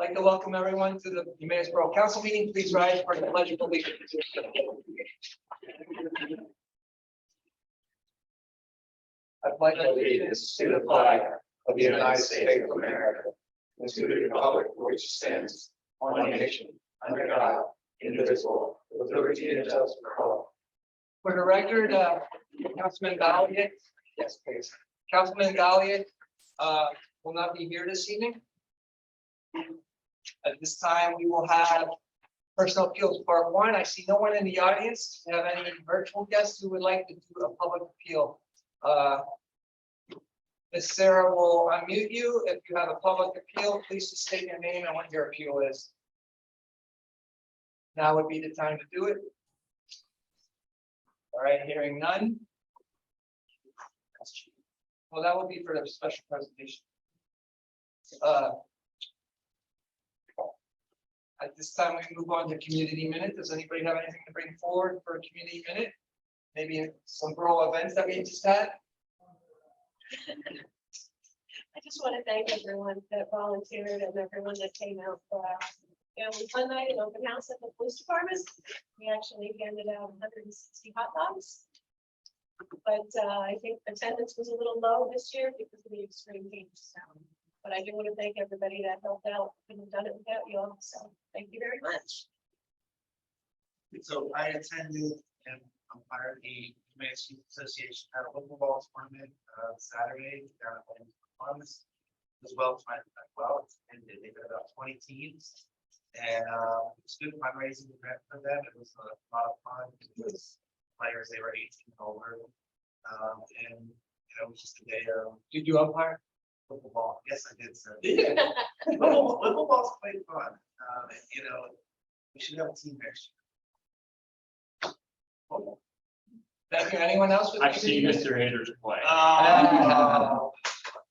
like to welcome everyone to the Emmaus Borough Council meeting. Please rise for the pledge of allegiance. I pledge allegiance to the flag of the United States of America and to the republic for which it stands, one nation, under God, indivisible, with liberty and justice for all. For the record, Councilman Galliet, yes, please. Councilman Galliet will not be here this evening. At this time, we will have personal appeals part 1. I see no one in the audience. Do you have any virtual guests who would like to do a public appeal? Ms. Sarah will unmute you. If you have a public appeal, please just state your name and what your appeal is. Now would be the time to do it. All right, hearing none. Well, that would be for the special presentation. At this time, we move on to community minute. Does anybody have anything to bring forward for a community minute? Maybe some borough events that we just had? I just want to thank everyone that volunteered and everyone that came out for our family fun night and open house at the police department. We actually handed out 160 hot dogs. But I think attendance was a little low this year because of the extreme heat. So, but I do want to thank everybody that helped out. Couldn't have done it without you all. So thank you very much. So I attended and I'm part of the Emmaus Youth Association at a local ball tournament Saturday down at Williams Farms as well. And they got about 20 teams, and it's good fundraising event for them. It was a lot of fun. It was players, they were 18 and over, and it was just a day of. Did you umpire? Football ball. Yes, I did, sir. Yeah. Football ball's quite fun. We should have a team next year. Thank you. Anyone else? With I've seen community Mr. Anders play. minute?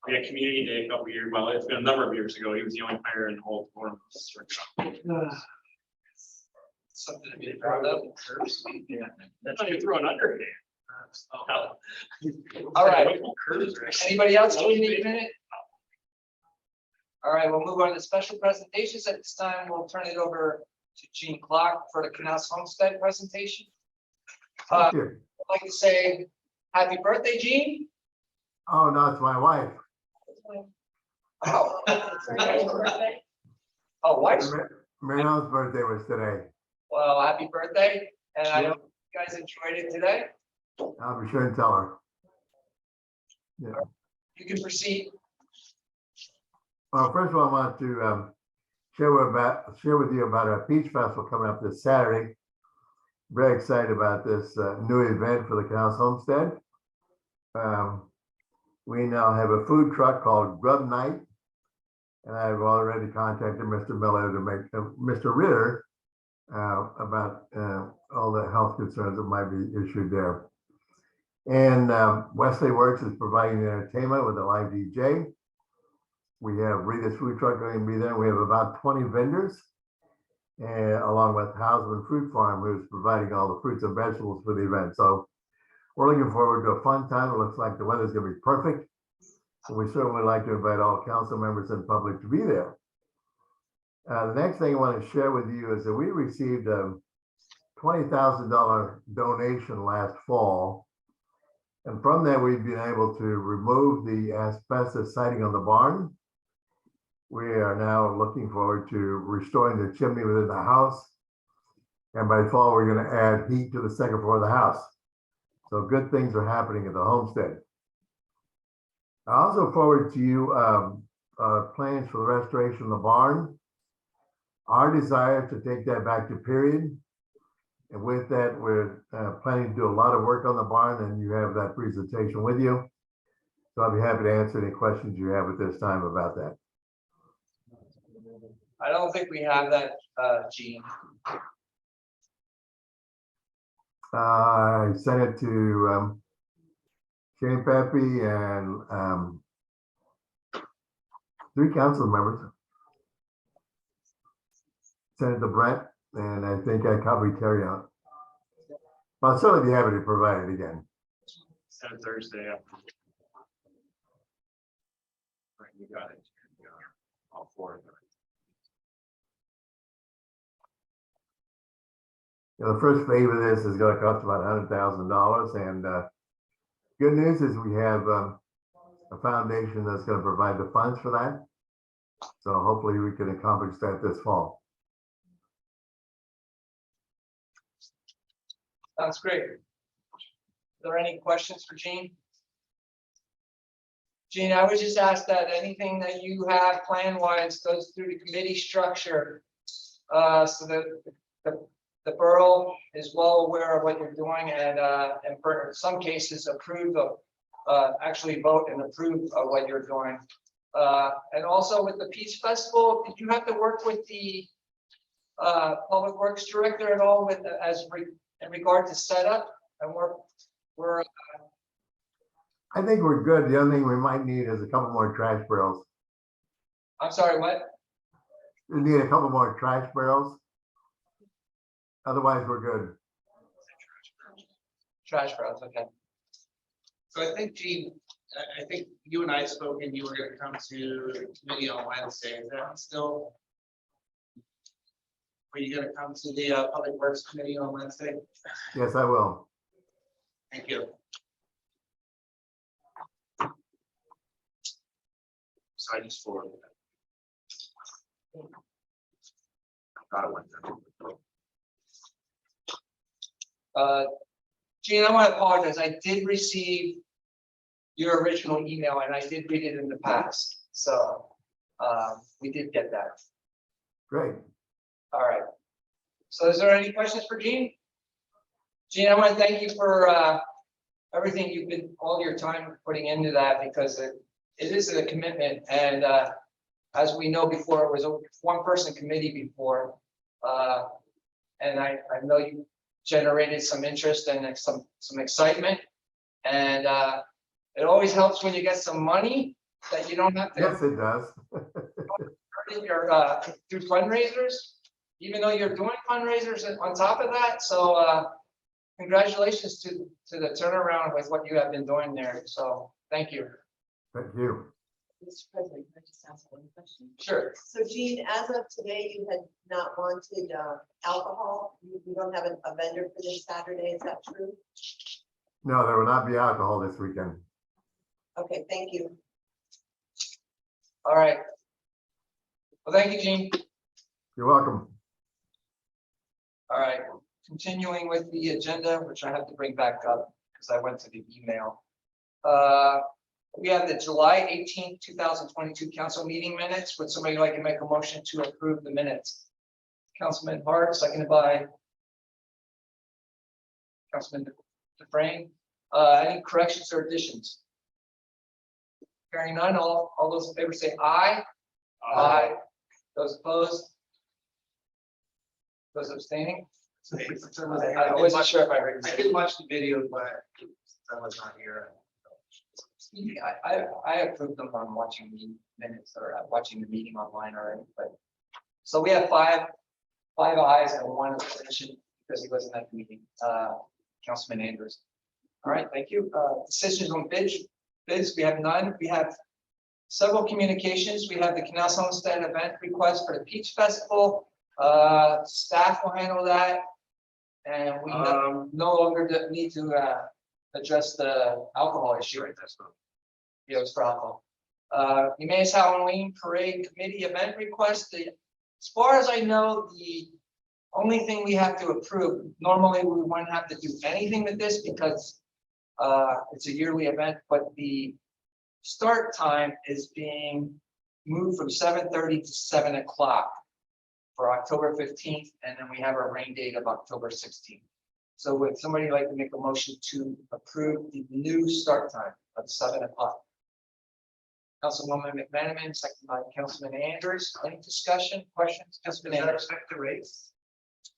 We had community day a couple of years, well, it's been a number of years ago. He was the only player in the whole tournament. Something to be proud of. Yeah. That's how you throw an underhand. All right. Curves. Anybody else? Community minute? All right, we'll move on to special presentations. At this time, we'll turn it over to Gene Clark for the Canals Homestead presentation. Thank you. I'd like to say happy birthday, Gene. Oh, no, it's my wife. Oh, It's our guys' birthday. oh, what? Marion's birthday was today. Well, happy birthday. And I hope you guys enjoyed it today. I'll be sure and tell her. Yeah. You can proceed. Well, first of all, I want to share with you about our Peach Festival coming up this Saturday. Very excited about this new event for the Canals Homestead. We now have a food truck called Grub Night, and I've already contacted Mr. Miller to make Mr. Ritter about all the health concerns that might be issued there. And Wesley Works is providing the entertainment with a live DJ. We have Rita's food truck going to be there. We have about 20 vendors, along with Houseman Fruit Farm, who's providing all the fruits and vegetables for the event. So we're looking forward to a fun time. It looks like the weather's going to be perfect. So we certainly would like to invite all council members and public to be there. The next thing I want to share with you is that we received a $20,000 donation last fall. And from that, we've been able to remove the asbestos siding on the barn. We are now looking forward to restoring the chimney within the house. And by fall, we're going to add heat to the second floor of the house. So good things are happening at the homestead. I also forward to you our plans for the restoration of the barn. Our desire to take that back to period. And with that, we're planning to do a lot of work on the barn, and you have that presentation with you. So I'll be happy to answer any questions you have at this time about that. I don't think we have that, Gene. I sent it to Shane Pepe and 3 council members. Sent it to Brent, and I think I copied Terry out. I'll certainly be happy to provide it again. Said Thursday. Right, you got it. All 4 of them. The first phase of this is gonna cost about $100,000, and good news is we have a foundation that's gonna provide the funds for that. So hopefully we can accomplish that this fall. Sounds great. Are there any questions for Gene? Gene, I would just ask that anything that you have plan-wise goes through the committee structure. So that the borough is well aware of what you're doing and for some cases approve of, actually vote and approve of what you're doing. And also with the Peace Festival, did you have to work with the Public Works Director at all with, in regard to setup? And we're I think we're good. The only thing we might need is a couple more trash barrels. I'm sorry, what? We need a couple more trash barrels. Otherwise, we're good. Trash barrels, okay. So I think, Gene, I think you and I spoke and you were gonna come to the committee on Wednesday. Is that still? Are you gonna come to the Public Works Committee on Wednesday? Yes, I will. Thank you. So I just forwarded that. Got it. Went there. Gene, I want to apologize. I did receive your original email and I did read it in the past. So we did get that. Great. All right. So is there any questions for Gene? Gene, I want to thank you for everything you've been, all your time putting into that, because it is a commitment. And as we know before, it was a one-person committee before. And I know you generated some interest and some excitement. And it always helps when you get some money that you don't have to Yes, it does. earn your through fundraisers, even though you're doing fundraisers on top of that. So congratulations to the turnaround with what you have been doing there. So thank you. Thank you. Mr. President, can I just ask one question? Sure. So Gene, as of today, you had not wanted alcohol. You don't have a vendor for this Saturday, is that true? No, there will not be alcohol this weekend. Okay, thank you. All right. Well, thank you, Gene. You're welcome. All right. Continuing with the agenda, which I have to bring back up because I went to the email. We have the July 18th, 2022 council meeting minutes. Would somebody like to make a motion to approve the minutes? Councilman Hart, seconded by Councilman Dufresne. Any corrections or additions? Hearing none, all those in favor say aye. Aye. Those opposed? Those abstaining? I wasn't sure if I heard. I did watch the video, but I was not here. I approved them on watching the minutes or watching the meeting online already, but. So we have five ayes and one abstention because he wasn't at the meeting, Councilman Andrews. All right, thank you. Decisions on bids, we have none. We have several communications. We have the Canal Homestead event request for the Peach Festival. Staff will handle that. And we no longer need to address the alcohol issue. Right, that's not. Yeah, it was for alcohol. Emmaus Halloween Parade Committee event request. As far as I know, the only thing we have to approve, normally we wouldn't have to do anything with this because it's a yearly event, but the start time is being moved from 7:30 to 7 o'clock for October 15th, and then we have a rain date of October 16th. So would somebody like to make a motion to approve the new start time of 7 o'clock? Councilwoman McManaman, second by Councilman Andrews. Any discussion, questions? Councilman Does that Andrews. affect the race?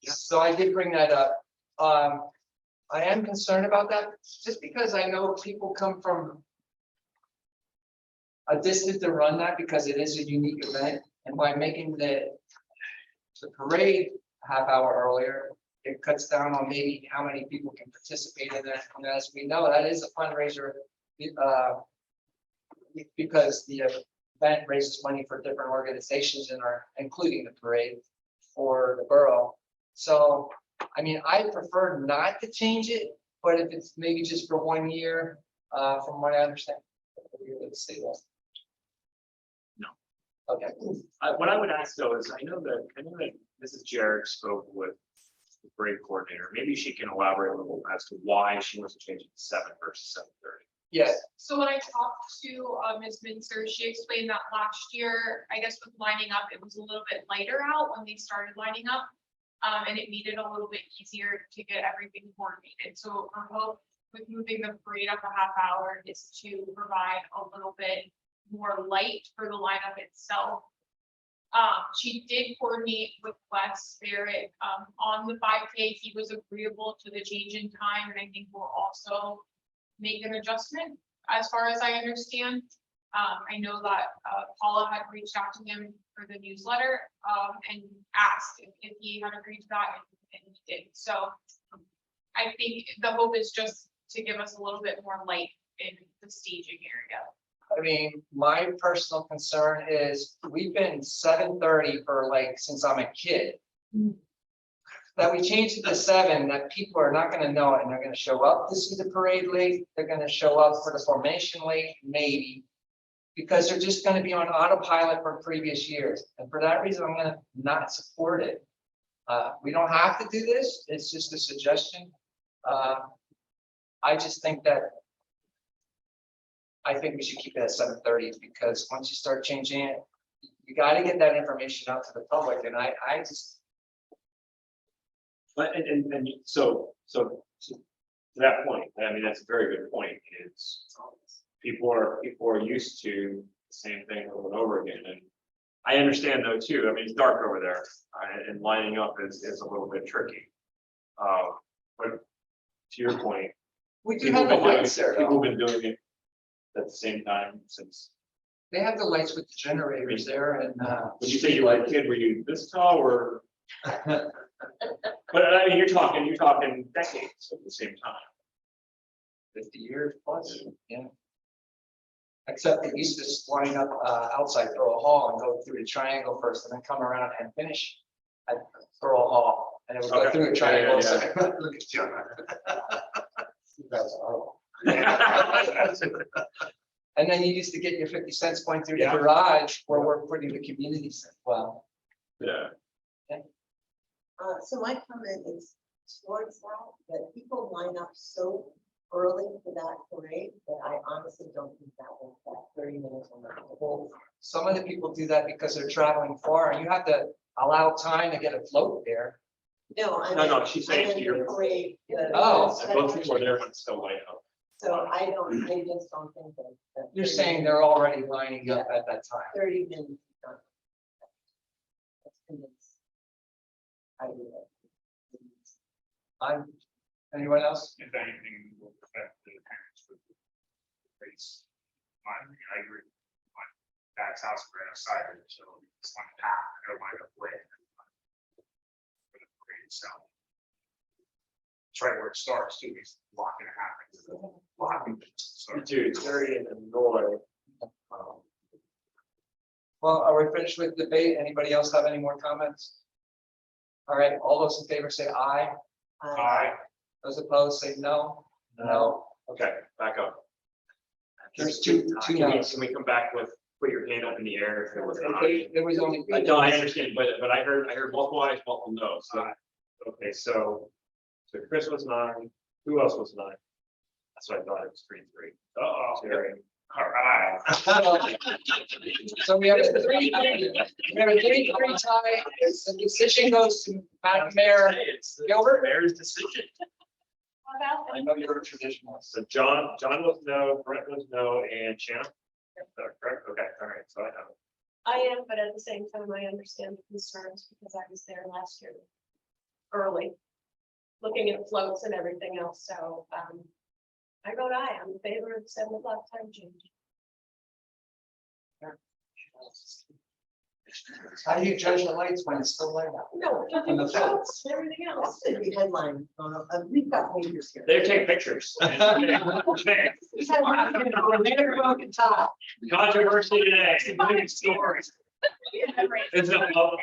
So I did bring that up. I am concerned about that just because I know people come from a distance to run that because it is a unique event. And by making the parade half hour earlier, it cuts down on maybe how many people can participate in that. And as we know, that is a fundraiser because the event raises money for different organizations and including the parade for the borough. So I mean, I prefer not to change it, but if it's maybe just for 1 year, from what I understand. Let's see that. No. Okay, What I would ask though is, I know that Mrs. Jarrett spoke with the parade coordinator. Maybe she can elaborate a little as to why she wants to change it to 7 versus 7:30. yes, So when I talked to Ms. Minzer, she explained that last year, I guess with lining up, it was a little bit lighter out when they started lining up. And it made it a little bit easier to get everything coordinated. So our hope with moving the parade up a half hour is to provide a little bit more light for the lineup itself. She did coordinate with Wes Barrett on the 5K. He was agreeable to the change in time, and I think we'll also make an adjustment as far as I understand. I know that Paula had reached out to him for the newsletter and asked if he had agreed to that, and he did. So I think the hope is just to give us a little bit more light in the staging area. I mean, my personal concern is we've been 7:30 for like, since I'm a kid. That we change it to 7, that people are not gonna know it, and they're gonna show up to see the parade late, they're gonna show up for the formation late, maybe. Because they're just gonna be on autopilot from previous years, and for that reason, I'm gonna not support it. We don't have to do this, it's just a suggestion. I just think that I think we should keep it at 7:30, because once you start changing it, you gotta get that information out to the public, and I just, But, and so to that point, I mean, that's a very good point, is people are used to the same thing over and over again, and I understand though too, I mean, it's dark over there, and lining up is a little bit tricky. But to your point, we do people have have the been doing lights there, people though. have been doing it at the same time since, They have the lights with the generators there, and when you say you were a kid, were you this tall or? But I mean, you're talking decades at the same time. 50 years plus, yeah. Except they used to line up outside Thurl Hall and go through the triangle first, and then come around and finish at Thurl Hall, and it would go Okay. through a Yeah, triangle. yeah, so- Look at John. That's horrible. And then you used to get your 50 cents going through the Yeah. garage where we're putting the community center. Well, Yeah, So my comment is towards that people line up so early for that parade that I honestly don't think that 30 minutes on that whole. some of the people do that because they're traveling far, and you have to allow time to get a float there. No, No, she's saying I meant you're- the parade. Oh, and most people are there when it's still light up. So I just don't think that. You're saying they're already lining up at that time. 30 minutes. is not- That's convinced. I do that. Anyone else? If anything, will affect the parents with the race. I agree. My dad's house right outside of it, so it's on the path, I don't mind up way. For the parade itself. It's right where it starts too, it's blocking it happens. Blocking. Dude, it's very annoying. Well, are we finished with debate? Anybody else have any more comments? All right, all those in favor say aye. Aye. Those opposed say no. No. Okay, back up. There's two Can we no's. come back with, put your hand up in the air if there was an aye? There was only. No, I understand, but I heard multiple ayes, multiple no's. So, okay, so Chris was 9. Who else was 9? That's what I thought, it was 3-3. Uh-oh. Terry. All right. So we have a 3-3 tie. The decision goes to Madam Mayor Gilbert. Mayor's decision. How about I that? know you're a traditionalist. So John was no, Brent was no, and Shannon? Correct, okay, all right, so I have it. I am, but at the same time, I understand the concerns because I was there last year. Early. Looking at floats and everything else, so I vote aye. I'm in favor of 7 o'clock time change. How do you judge the lights when it's still light out? No, And the floats. and everything else. That's the headline. We've got papers here. They take pictures. Controversy today, big stories. It's a love.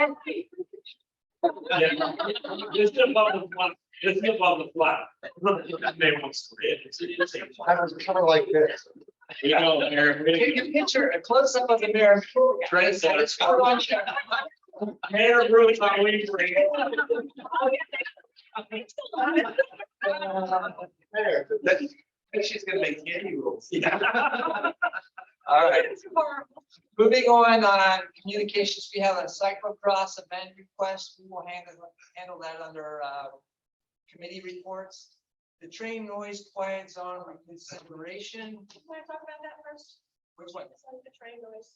Just above the flat, just above the flat. They won't see it. I was kind of like this. We know, Mayor, we Can you picture a close up of the mayor? Mayor rules on wing Mayor, she's gonna make candy rules. All right, moving on communications, we have a cyclocross event request. We will handle that under committee reports. The train noise quiet zone reconsideration. Can I talk about that first? Which one? It's like the train noise.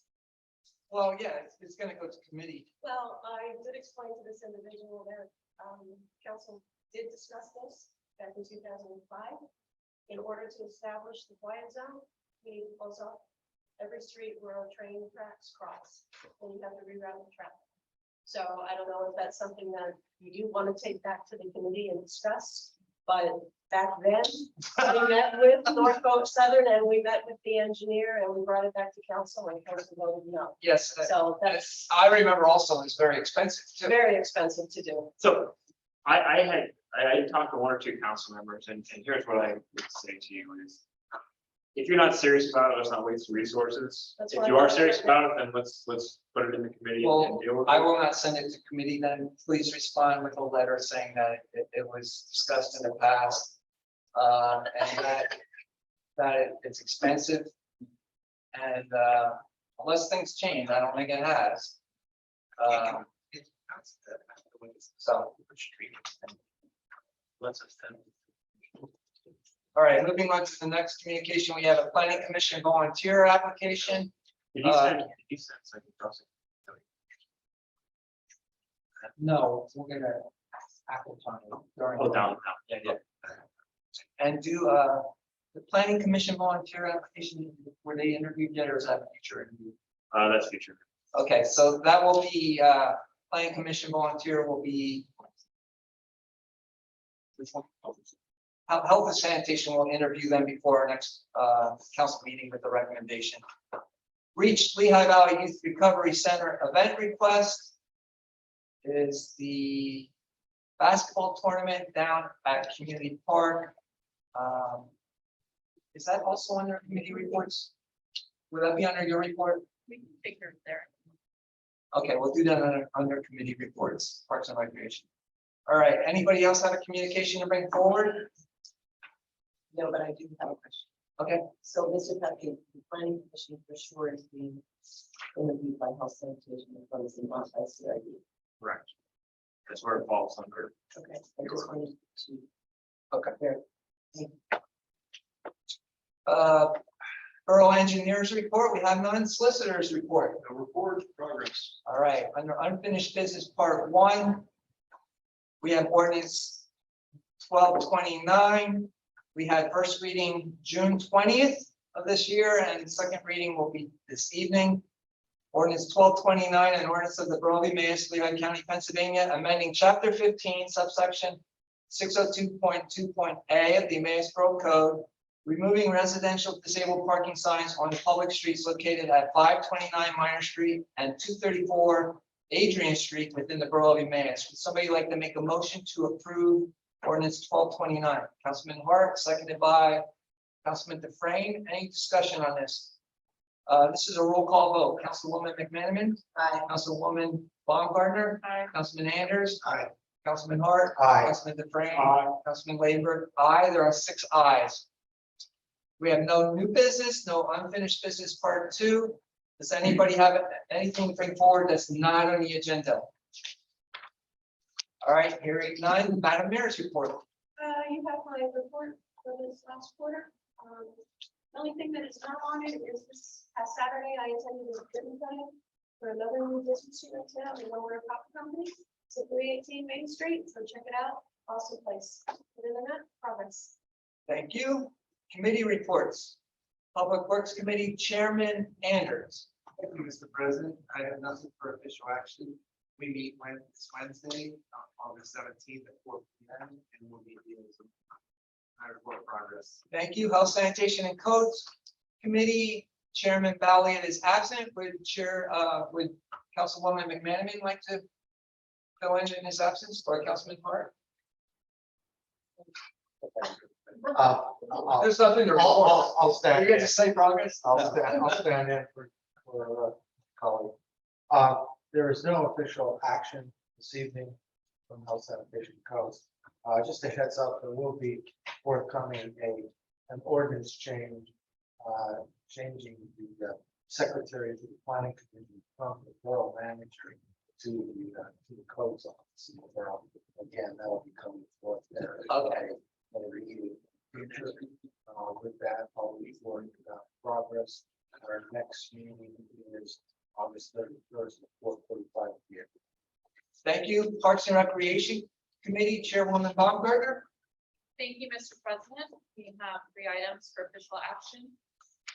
Well, yeah, it's gonna go to committee. Well, I did explain to this individual that, council did discuss this back in 2005. In order to establish the quiet zone, we need to close off every street where a train tracks cross, and you have to reroute the traffic. So I don't know if that's something that you do want to take back to the committee and discuss, but back then, we met with Norfolk Southern and we met with the engineer and we brought it back to council and council voted no. Yes, So that's I remember also it's very expensive too. very expensive to do. So I talked to one or two council members and here's what I would say to you is. If you're not serious about it, let's not waste the resources. That's If why you are I- serious about it, then let's put it in the committee Well, and deal with I it. will not send it to committee then. Please respond with a letter saying that it was discussed in the past. And that it's expensive. And unless things change, I don't think it has. So. All right, moving on to the next communication, we have a planning commission volunteer application. Did he send something across it? No, we're gonna Apple time during. Oh, down. Yeah, yeah. And do the planning commission volunteer application, were they interviewed yet or is that a future interview? That's future. Okay, so that will be planning commission volunteer will be. Which one? Health and sanitation will interview them before our next council meeting with the recommendation. Reach Lehigh Valley Youth Recovery Center event request is the basketball tournament down at Community Park. Is that also under committee reports? Would that be under your report? We can figure it there. Okay, we'll do that under committee reports, Parks and Recreation. All right, anybody else have a communication to bring forward? No, but I do have a question. Okay, So, Mr. Pepe, the planning commission for sure is being interviewed by health sanitation and funds and not by CID. Correct. That's where it falls under. Okay, I just wanted to. Okay. There. Borough engineers report, we have none. Solicitors report. The report progress. All right, under unfinished business part 1. We have ordinance 1229. We had first reading June 20th of this year and second reading will be this evening. Ordinance 1229, an ordinance of the Borough of Emmaus, Lehigh County, Pennsylvania, amending chapter 15, subsection 602.2.a of the Emmaus Borough Code, removing residential disabled parking signs on the public streets located at 529 Minor Street and 234 Adrian Street within the Borough of Emmaus. Would somebody like to make a motion to approve ordinance 1229? Councilman Hart, seconded by Councilman Dufresne. Any discussion on this? This is a roll call vote. Councilwoman McManaman. Aye. Councilwoman Baumgartner. Aye. Councilman Anders. Aye. Councilman Hart. Aye. Councilman Dufresne. Aye. Councilman Layberg. Aye. There are 6 ayes. We have no new business, no unfinished business part 2. Does anybody have anything to bring forward that's not on the agenda? All right, hearing none, Madam Mayor's report. You have my report for this last quarter. The only thing that is not on it is this past Saturday, I attended a written clinic for another new business unit now, the Lower Pop Company. It's at 318 Main Street, so check it out. Awesome place. Other than that, progress. Thank you. Committee reports. Public Works Committee Chairman Anders. Thank you, Mr. President. I have nothing for official action. We meet this Wednesday, August 17th at 4 p.m. and we'll be dealing with my report progress. Thank you. Health, Sanitation and Codes Committee Chairman Valiant is absent. Would Councilwoman McManaman like to fill in his absence, or Councilman Hart? There's nothing to report. I'll stand. You get to say progress? I'll stand in for colleague. There is no official action this evening from Health Sanitation Coast. Just a heads up, there will be forthcoming an ordinance change, changing the secretary to the planning committee from the borough manager to the codes office. Again, that will be coming forth there. Okay. Future. With that, I'll be informing about progress. Our next meeting is August 31st at 4:45 p.m. Thank you. Parks and Recreation Committee Chairwoman Baumgartner. Thank you, Mr. President. We have 3 items for official action.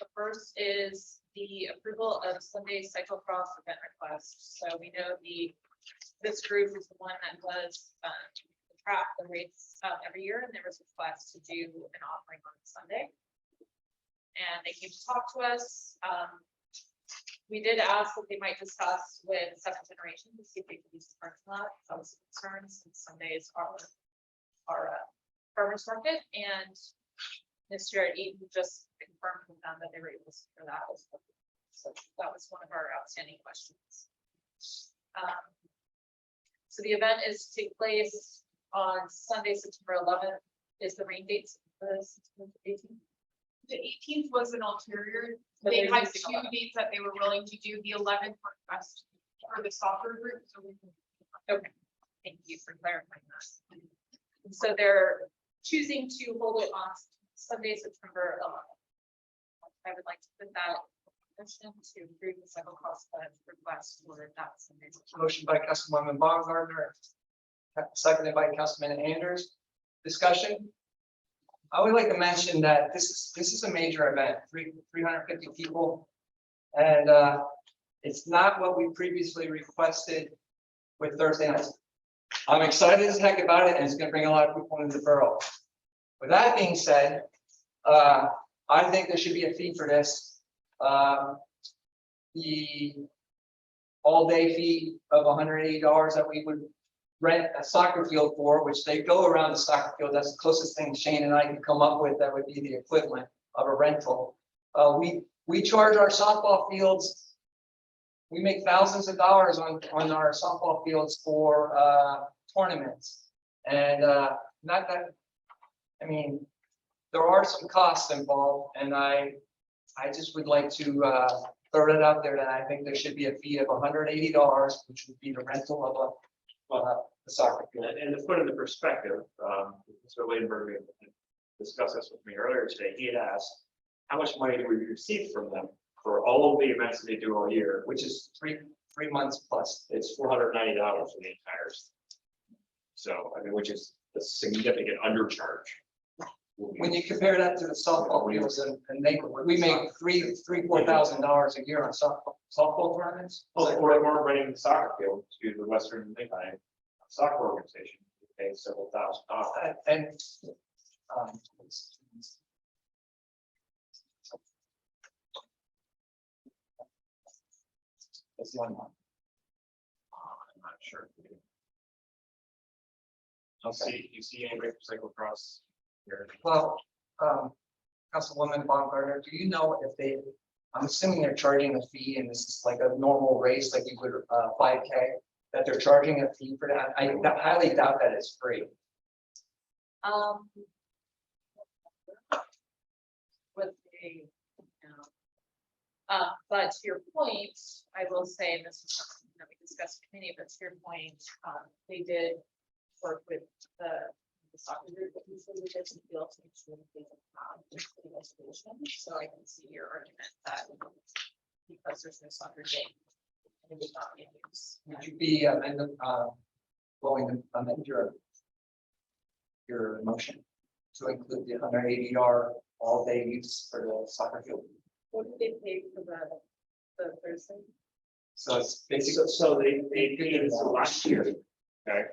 The first is the approval of Sunday cyclocross event requests. So we know this group is the one that does track the race every year, and there was a request to do an offering on Sunday. And they came to talk to us. We did ask that they might discuss with Second Generation to see if they could use the parking lot. That was a concern since Sundays are farmers market, and Mr. Eaton just confirmed with them that they were able to secure that as well. So that was one of our outstanding questions. So the event is to take place on Sunday, September 11th. Is the rain date September 18th? The 18th was an ulterior. But They there's had nothing 2 about it. dates that they were willing to do. The 11th request for the soccer group. So we can Okay, thank you for clarifying that. And so they're choosing to hold it on Sunday, September 11th. I would like to put that motion to approve the cyclocross event request for that Sunday. Motion by Councilwoman Baumgartner, seconded by Councilman Anders. Discussion. I would like to mention that this is a major event, 350 people. And it's not what we previously requested with Thursday nights. I'm excited as heck about it, and it's gonna bring a lot of people into the borough. With that being said, I think there should be a fee for this. The all-day fee of $180 that we would rent a soccer field for, which they go around the soccer field. That's the closest thing Shane and I can come up with that would be the equivalent of a rental. We charge our softball fields. We make thousands of dollars on our softball fields for tournaments. And not that, I mean, there are some costs involved, and I just would like to throw it out there that I think there should be a fee of $180, which would be the rental of the soccer field. And to put into perspective, Mr. Ladenburg discussed this with me earlier today. He had asked, how much money do we receive from them for all of the events that they do all year, Which is three months plus. it's $490 for the entire. So, I mean, which is a significant undercharge. When you compare that to the softball fields and we make $4,000 a year on softball tournaments. We're renting the soccer field to the Western Lehigh Soccer Organization, we pay several $1,000s. And that's one month. I'm not sure. Okay. You see any cyclocross here? Well, Councilwoman Baumgartner, do you know if I'm assuming they're charging a fee, and this is like a normal race, like you would 5K, that they're charging a fee for that? I highly doubt that it's free. With but to your point, I will say, and this is something that we discussed in committee, but to your point, they did work with the soccer group that we did some deal to make sure that they have the solution. So I can see your argument that because there's no soccer game, it would not be used. Would you be going to amend your motion to include the $180 all-day use for the soccer field? What did they pay for the Thursday? So it's basically. So they did this last year, okay?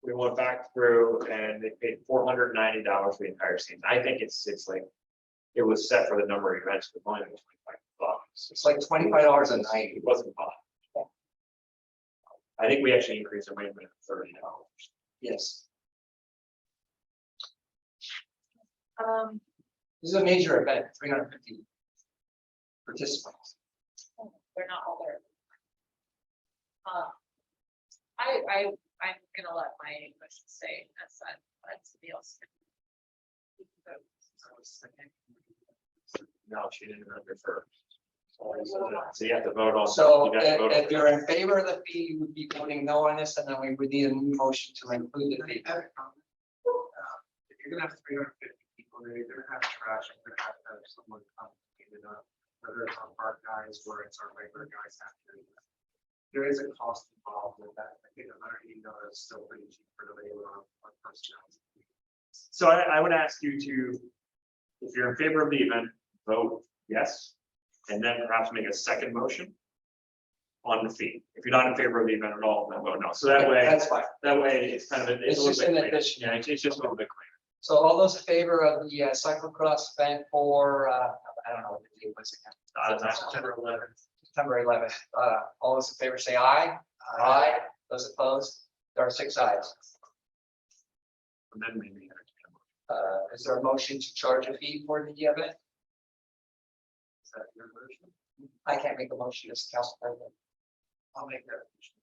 We went back through and they paid $490 for the entire season. I think it's like, it was set for the number of events, but mine was $25. It's like $25 a night. It wasn't hot. I think we actually increased the weight limit to $30. Yes, They're this is a major event, 350 participants. not all there. I'm gonna let my motion say that's that, that's the deal. No, she didn't refer. So you have to vote on. So you have to vote on if you're in favor of the fee, you would be voting no on this, and then we would need a new motion to include the fee. If you're gonna have 350 people, they're gonna have trash, you're gonna have someone come clean it up, whether it's our park guys or it's our regular guys after. There is a cost involved with that. I think $180 is still pretty cheap for the labor on personnel. So I would ask you to, if you're in favor of the event, vote yes, and then perhaps make a second motion on the fee. If you're not in favor of the event at all, then vote no. So that way, That's fine. it's kind of, It's it's a just little an bit cleaner. addition. Yeah, it's just a little bit cleaner. So all those in favor of the cyclocross event for, I don't know what the date was again. September 11th. September 11th. All those in favor say aye. Aye. Those opposed? There are 6 ayes. And then maybe. Is there a motion to charge a fee for the event? Is that your version? I can't make a motion as council president. I'll make that. motion.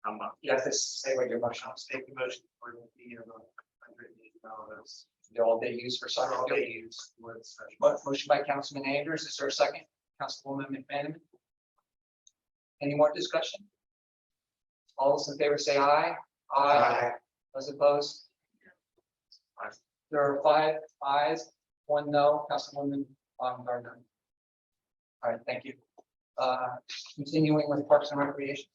I'm not. You have to say what your motion I'll is. take the motion for the fee of $180. The all day use for For soccer. all field. they use with such. Motion by Councilman Andrews. Is there a second? Councilwoman McManaman? Any more discussion? All those in favor say aye. Aye. Those opposed? There are 5 ayes, 1 no. Councilwoman Gardner. All right, thank you. Continuing with Parks and Recreation.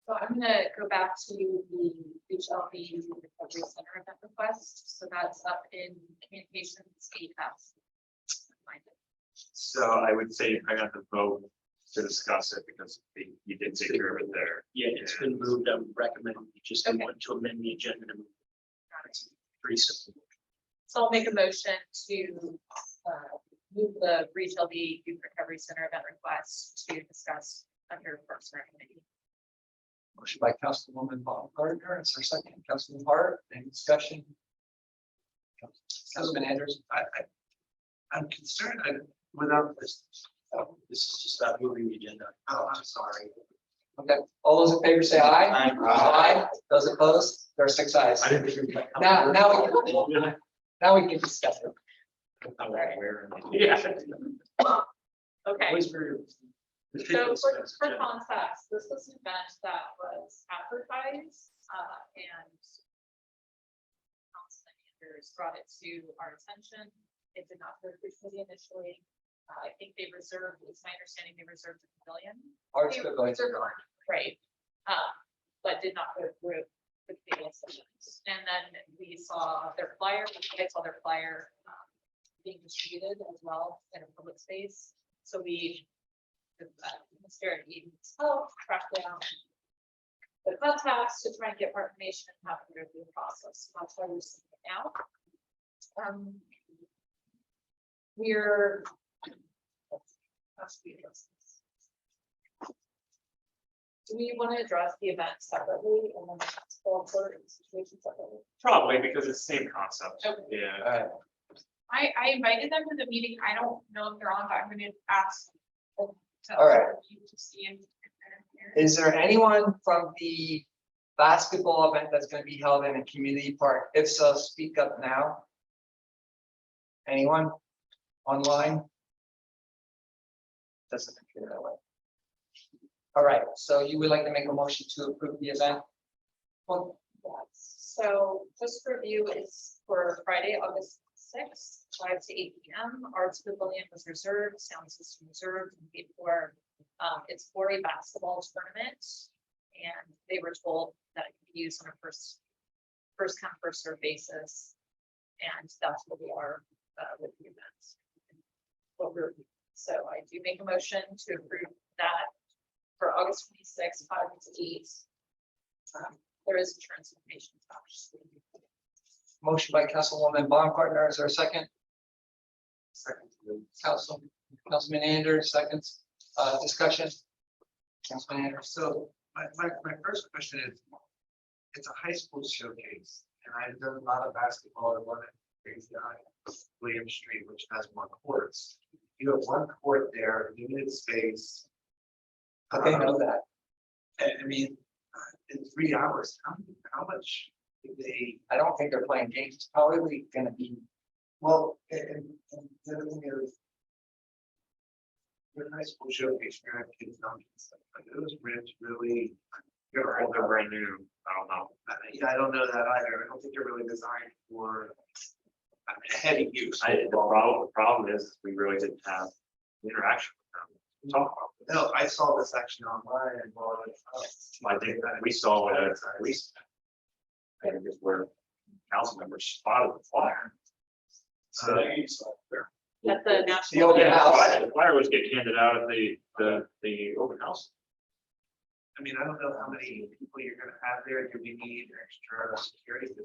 So I'm gonna go back to the HLB Recovery Center event request, so that's up in communications AF. So I would say I got to vote to discuss it because you did take care of it there. Yeah, it's been moved. I would recommend you just Okay. want to amend the agenda. to move. It's pretty simple. So I'll make a motion to move the Retail B Youth Recovery Center event request to discuss under Parks and Rec Committee. Motion by Councilwoman Bob Gardner. Is there a second? Councilman Hart, any discussion? Councilman Andrews. I'm concerned without this. Oh, this is just about moving the agenda. Oh, I'm sorry. Okay, all those in favor say aye. Aye. Aye. Those opposed? There are 6 ayes. I didn't think you were. Now we can discuss it. I'm not aware. Yeah. Okay. Always very. So for context, this was an event that was advertised, and Councilman Andrews brought it to our attention. It did not go through committee initially. I think they reserved, it's my understanding, they reserved the pavilion. Arts They Pavilion. reserved art, right, but did not go through the committee sessions. And then we saw their flyer, I saw their flyer being distributed as well in a public space. So we Mr. Eden's help track down the contacts to try and get more information and have to go through the process. That's why we're seeing it now. We're. Do we want to address the event separately and then full court situation separately? Probably because it's the same concept. Okay. Yeah. I invited them to the meeting. I don't know if they're on, but I'm gonna ask. All right. To see if they're here. Is there anyone from the basketball event that's going to be held in a community park? If so, speak up now. Anyone online? Doesn't appear that way. All right, so you would like to make a motion to approve the event? Well, Yes, so just for review, it's for Friday, August 6th, 5 to 8 p.m. Arts Pavilion was reserved, sound system reserved, and paid for. It's for a basketball tournament, and they were told that it could be used on a first come, first served basis. And that's what we are with the event. So I do make a motion to approve that for August 26th, 5 to 8. There is insurance information attached. motion by Councilwoman Baumgartner. Is there a second? Second. Councilman Andrews, seconds. Discussion. Councilman Andrews. So My first question is, it's a high school showcase, and I've done a lot of basketball at one at William Street, which has more courts. You have one court there, limited space. But they know that. I mean, in 3 hours, how much do they, I don't think they're playing games. It's probably gonna be, well, and the other thing is. Your high school showcase, you're gonna have kids dunking and stuff, like those rims really. They're brand new, I don't know. Yeah, I don't know that either. I don't think they're really designed for heavy use. The problem is, we really didn't have interaction with them. Talk about this. No, I saw this section online and bought it. I think that we saw it at least. I think it's where council members spotted the flyer. So. At the The national. open house. The flyer was getting handed out at the open house. I mean, I don't know how many people you're gonna have there. Do we need extra security?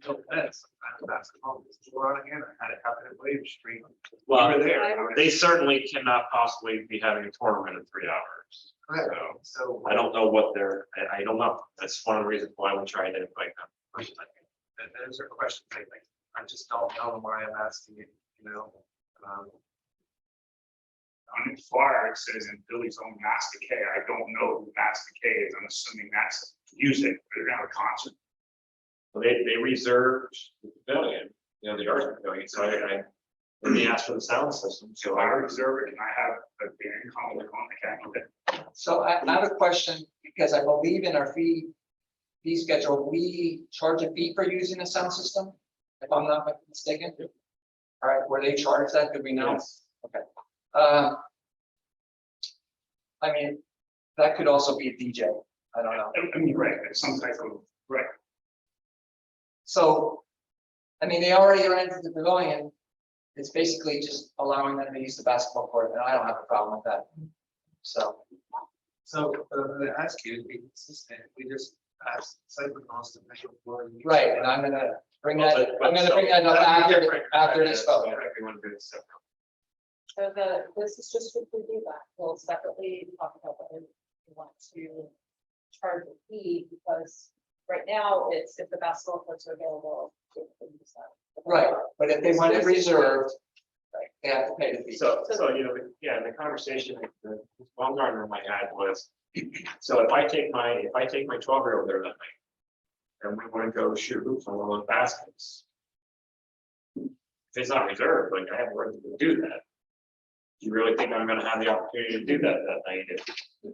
No offense, I'm basketball. We're on here. I had it happen at William Street. We Well, were there. they certainly cannot possibly be having a tournament in 3 hours. Correct. So So, I don't know what they're, I don't know. That's one of the reasons why we tried to invite them. and those are questions I think. I just don't know why I'm asking it, you know? On the flyer, it says in Billy's own Master K. I don't know who Master K is. I'm assuming that's music. They're gonna have a concert. So they reserved the pavilion, the art pavilion, so and they asked for the sound system, So so I I reserve it and I have a band calendar on the calendar. So I have a question, because I believe in our fee schedule, we charge a fee for using a sound system, if I'm not mistaken. All right, were they charged that? Do we know? Yes. Okay. I mean, that could also be a DJ. I don't know. I mean, right, it's some type of, right. So, I mean, they already rented the pavilion. It's basically just allowing them to use the basketball court, and I don't have a problem with that. So, I'm gonna ask you to be consistent. We just asked Cyber Cost to measure floor. right, and I'm gonna bring that up after this vote. Everyone do it separate. So this is just to review that, we'll separately talk about whether we want to charge a fee, because right now it's if the basketball courts are available. we can use that. Right, but if they want it reserved, they have to pay the fee. So, yeah, the conversation, the Baumgartner in my head was, so if I take my 12-year-old there that night, and we want to go shoot hoops on one of those baskets. If it's not reserved, like I have the right to do that. Do you really think I'm gonna have the opportunity to do that night if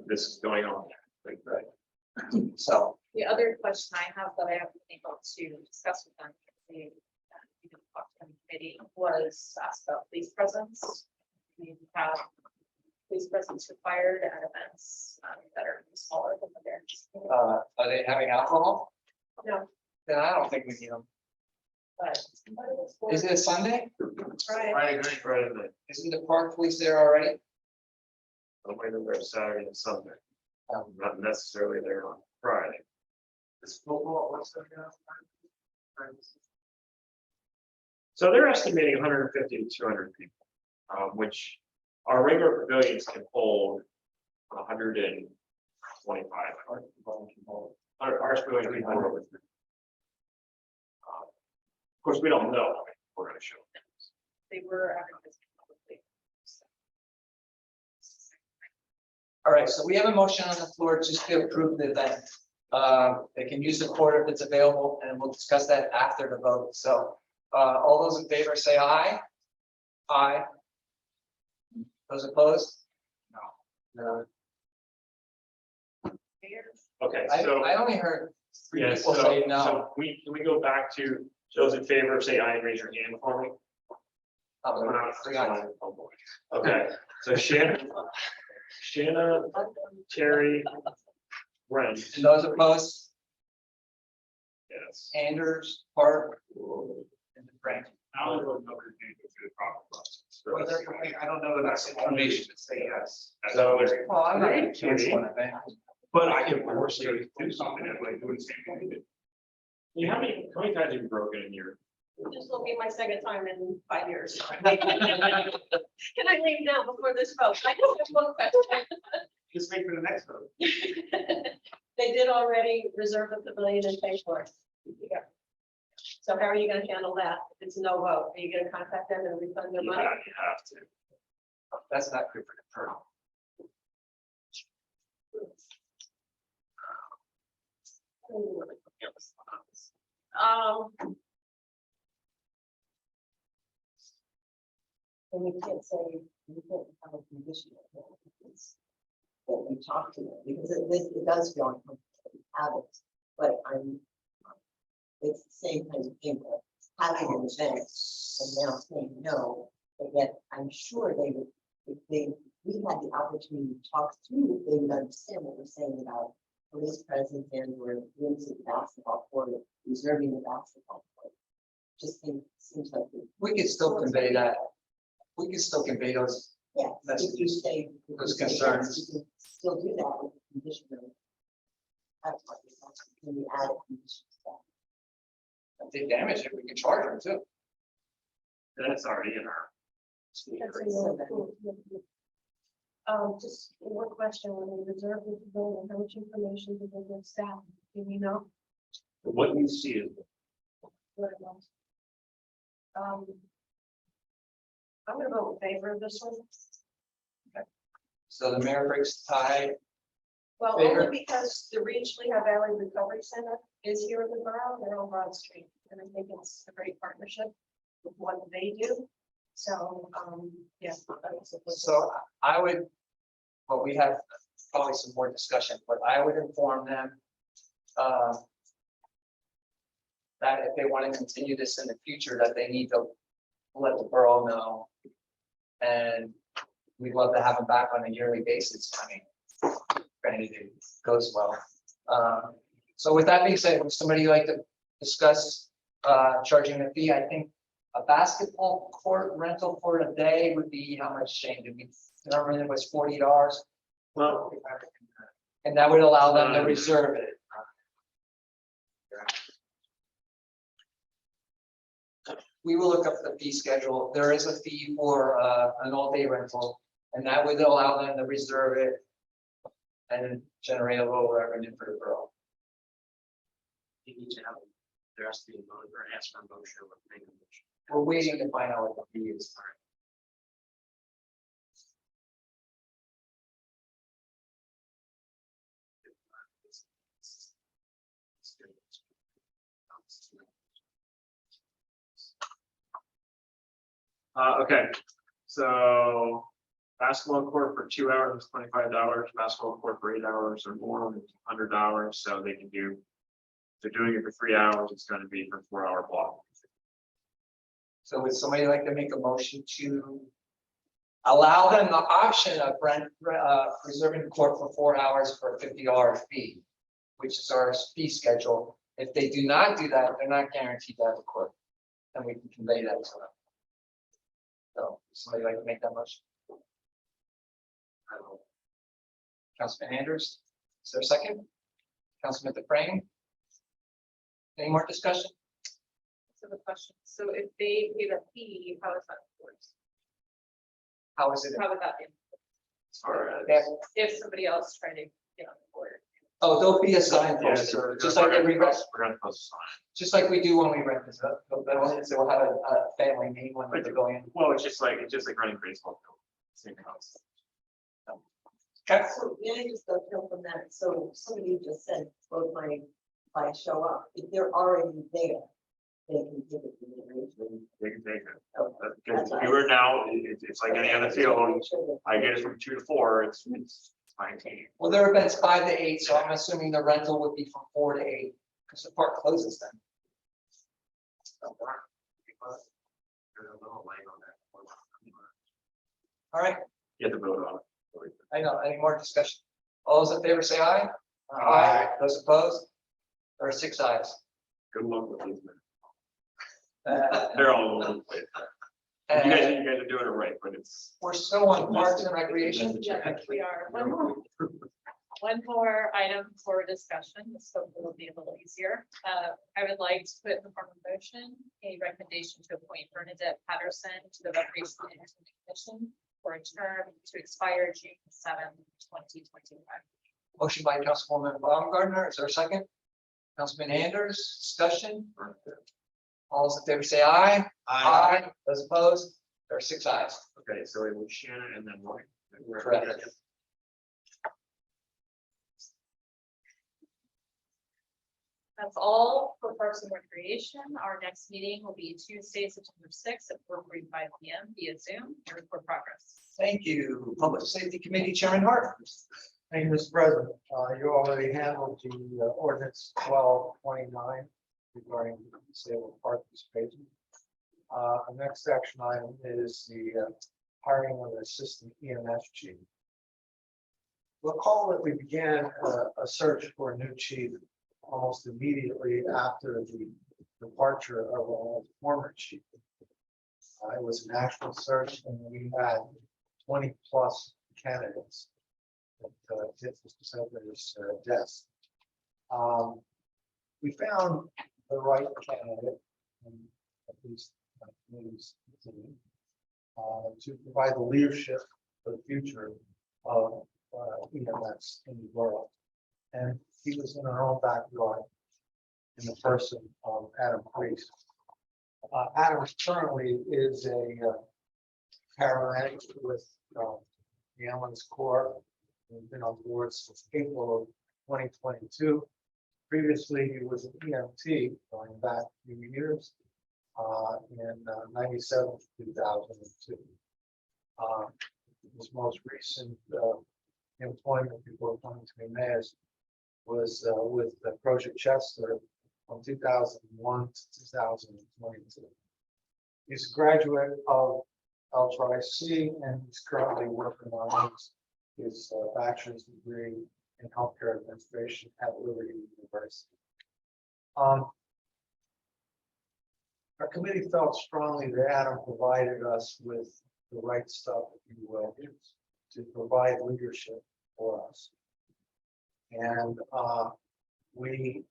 this is going on? Like, right. So, The other question I have that I haven't been able to discuss with them, we even talked to the committee, was asked about police presence. We have police presence required at events that are smaller than the Barons. are they having alcohol? No, Then I don't think we need them. but. Is it a Sunday? Right. Friday night, Isn't the park police there already? I'm waiting there Saturday and Sunday. Oh. Not necessarily there on Friday. This football, what's that? So they're estimating 150 to 200 people, which our regular pavilions can hold 125. Our pavilion can hold over. Of course, we don't know how many we're going to show. They were advertising publicly. So. All right, so we have a motion on the floor just to approve the event. They can use the court if it's available, and we'll discuss that after the vote. So, all those in favor say aye. Aye. Those opposed? No. Okay, so. I only heard three Yes, people say no. so can we go back to those in favor, say aye and raise your hand for me? Oh, three ayes. Oh, boy. Okay, so Shanna, Terry, Brent, And those opposed, yes. Anders, Park, and Frank. Now we'll know we're going to go through the proper process. Well, I don't know that that's information to say yes. That's So- all there is. Well, I'm not gonna change one event. But I can force you to do something that like doing the same thing you did. How many times have you broken in your? This will be my second time in 5 years. Can I leave now before this vote? I just have one question. Just wait for the next vote. They did already reserve the pavilion and pay for it. Yeah. So how are you gonna handle that? If it's no vote, are you gonna contact them and refund their You money? have to. That's not good for the firm. Um, And we can't say, we can't have a condition of that, because that we talk to them, because it does feel uncomfortable to have it, but it's the same kind of thing, of having an event and now saying no, but yet I'm sure they would, if we had the opportunity to talk through, they would understand what we're saying about police presence and we're rooms at the basketball court, reserving the basketball court. Just seems like. We could still convey that. We can still convey those. Yeah, if you Messages, say. those concerns. You can still do that with the condition of. That's what you're saying, can you add a condition to that? If they damage it, we can charge them too. That's already in our. that's just one question, when we reserve the pavilion, how much information do they give staff? Do we know What you see is what it was? I'm gonna vote in favor of this one. So the mayor breaks the tie. Well, Favor. only because the Reach Lehigh Valley Recovery Center is here in the borough, they're on Broad Street, and I think it's a great partnership with what they do. So, yes. So I would, well, we have probably some more discussion, but I would inform them. That if they want to continue this in the future, that they need to let the borough know. And we'd love to have them back on a yearly basis. I mean, if anything goes well. So with that being said, would somebody like to discuss charging a fee? I think a basketball court rental for a day would be how much, Shane? Did we determine it was $40? well, And that would allow them to reserve it. We will look up the fee schedule. There is a fee for an all-day rental, and that would allow them to reserve it and generate a little revenue for the borough. You need to have, there has to be a vote or ask for a motion or make a motion. We're waiting to find out what the fee is. Okay, so basketball court for 2 hours is $25, basketball court for 8 hours or more is $100, so they can do. If they're doing it for 3 hours, it's gonna be for 4-hour block. So would somebody like to make a motion to allow them the option of reserving the court for 4 hours for a $50 fee, which is our fee schedule. If they do not do that, they're not guaranteed to have a court, and we can convey that to them. So somebody like to make that motion? Councilman Andrews, is there a second? Councilman DeFrame? Any more discussion? So the question, so if they pay the fee, how is that enforced? How is it? How would that be? As far as. If somebody else tried to get on the board? Oh, there'll be a sign Yeah, poster, just like every rest, We're gonna post a sign. just like we do when we rent this up. They'll have a family name when they're going. Well, it's just like running baseball. Same house. Okay. So, may I just go from that? So somebody just said, well, if I show up, if they're already there, they can give it to me. They can take it. Oh, Because if you were now, it's like any other field, I get it from 2 to 4, it's 19. Well, their event's 5 to 8, so I'm assuming the rental would be from 4 to 8, because the park closes then. There's a little light on that. All right, You have to vote on it. I know, any more discussion? All those in favor say aye. Aye. Those opposed? There are 6 ayes. Good luck with these men. They're all over the place. You And guys are doing it right, but it's. we're still on Parks and Recreation. Yeah, we are. One more item for discussion, this hopefully will be a little easier. I would like to put in the form of motion, a recommendation to appoint Bernadette Patterson to the Recreation and Entertainment Commission for a term to expire June 7th, 2025. Motion by Councilwoman Baumgartner, is there a second? Councilman Anders, discussion? All those in favor say aye. Those opposed? There are 6 ayes. Okay, so it was Shannon and then Roy. Correct. That's all for Parks and Recreation. Our next meeting will be Tuesday, September 6th at 4:45 PM via Zoom. Report progress. Thank you. Public Safety Committee Chairman Hart. Thank you, Mr. President. You already handled the ordinance 1229 regarding disabled parking spaces. The next action item is the hiring of an assistant EMS chief. Recall that we began a search for a new chief almost immediately after the departure of our former chief. It was a national search and we had 20+ candidates that hit Mr. Senator's desk. We found the right candidate, at least committee's opinion, to provide the leadership for the future of EMS in the borough. And he was in our own backyard in the person of Adam Priest. Adam currently is a paramedic with the Ambulance Corps. He's been on board since April of 2022. Previously, he was an EMT going back a few years in 97 to 2002. His most recent employment before coming to UMass was with Project Chester from 2001 to 2022. He's a graduate of LTRIC and he's currently working on his bachelor's degree in healthcare administration at Liberty University. Our committee felt strongly that Adam provided us with the right stuff, if you will, to provide leadership for us. And we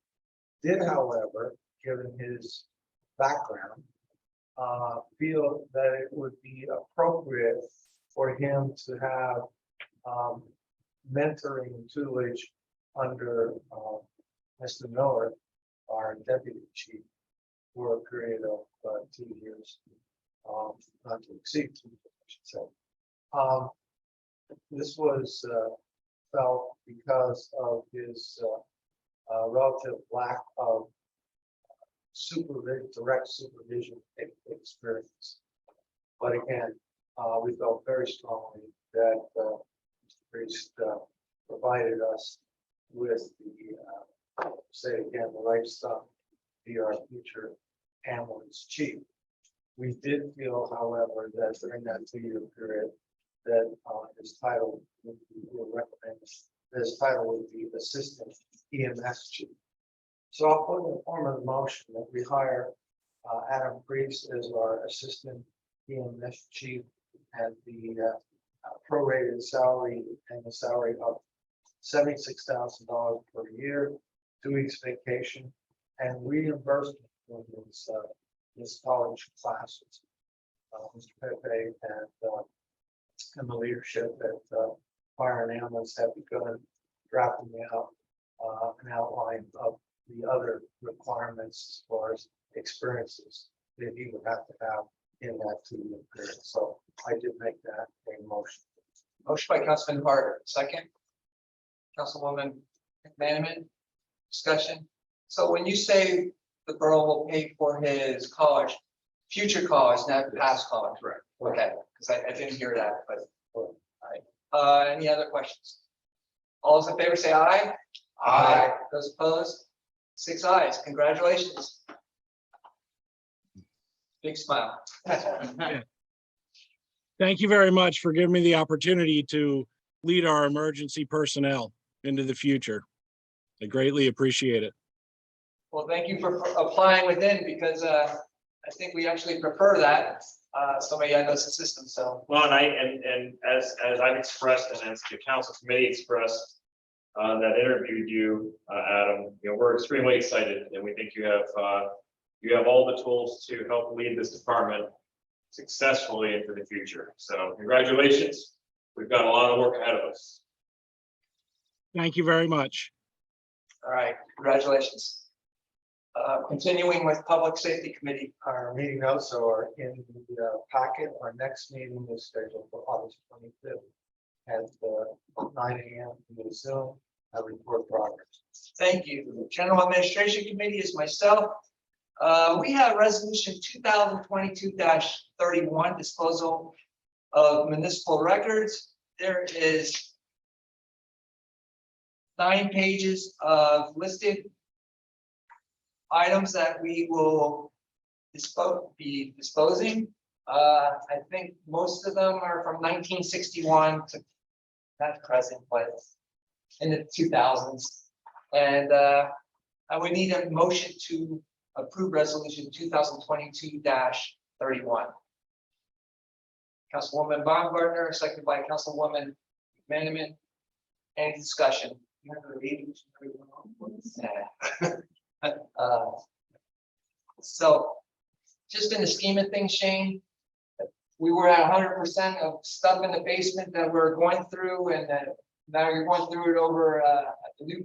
did, however, given his background, feel that it would be appropriate for him to have mentoring and tutelage under Mr. Miller, our deputy chief, for a period of 2 years, not to exceed 2 years, I should say. This was felt because of his relative lack of direct supervision experience. But again, we felt very strongly that Mr. Priest provided us with the, say again, the right stuff to be our future ambulance chief. We did feel, however, that during that 2-year period, that his title would be, his title would be assistant EMS chief. So I'll put in the form of the motion that we hire Adam Priest as our assistant EMS chief at the prorated salary and the salary of $76,000 per year, 2 weeks vacation, and reimbursement for his college classes. Mr. Pepe and the leadership at Fire and Ambulance have begun drafting out an outline of the other requirements as far as experiences that he would have to have in that 2-year period. So I did make that a motion. Motion by Councilman Hart, second. Councilwoman McManaman, discussion. So when you say the borough will pay for his college, future college, not past college, right? Okay, because I didn't hear that, but all right. Any other questions? All those in favor say aye. Aye. Those opposed? 6 ayes. Congratulations. Big smile. Thank you very much for giving me the opportunity to lead our emergency personnel into the future. I greatly appreciate it. Well, thank you for applying within because I think we actually prefer that. Somebody that knows the system, so. Well, and as I've expressed and as the council committee expressed that interviewed you, Adam, we're extremely excited and we think you have all the tools to help lead this department successfully into the future. So congratulations. We've got a lot of work ahead of us. Thank you very much. All right, congratulations. Continuing with Public Safety Committee. Our meeting notes are in the packet. Our next meeting is scheduled for August 25th at 9 a.m. in Zoom. I report progress. Thank you. General Administration Committee is myself. We have resolution 2022-31, disposal of municipal records. There is 9 pages of listed items that we will be disposing. I think most of them are from 1961 to not present, but in the 2000s. And I would need a motion to approve resolution 2022-31. Councilwoman Baumgartner, seconded by Councilwoman McManaman. Any discussion? So just in the scheme of things, Shane, we were at 100% of stuff in the basement that we're going through, and then now you're going through it over at the new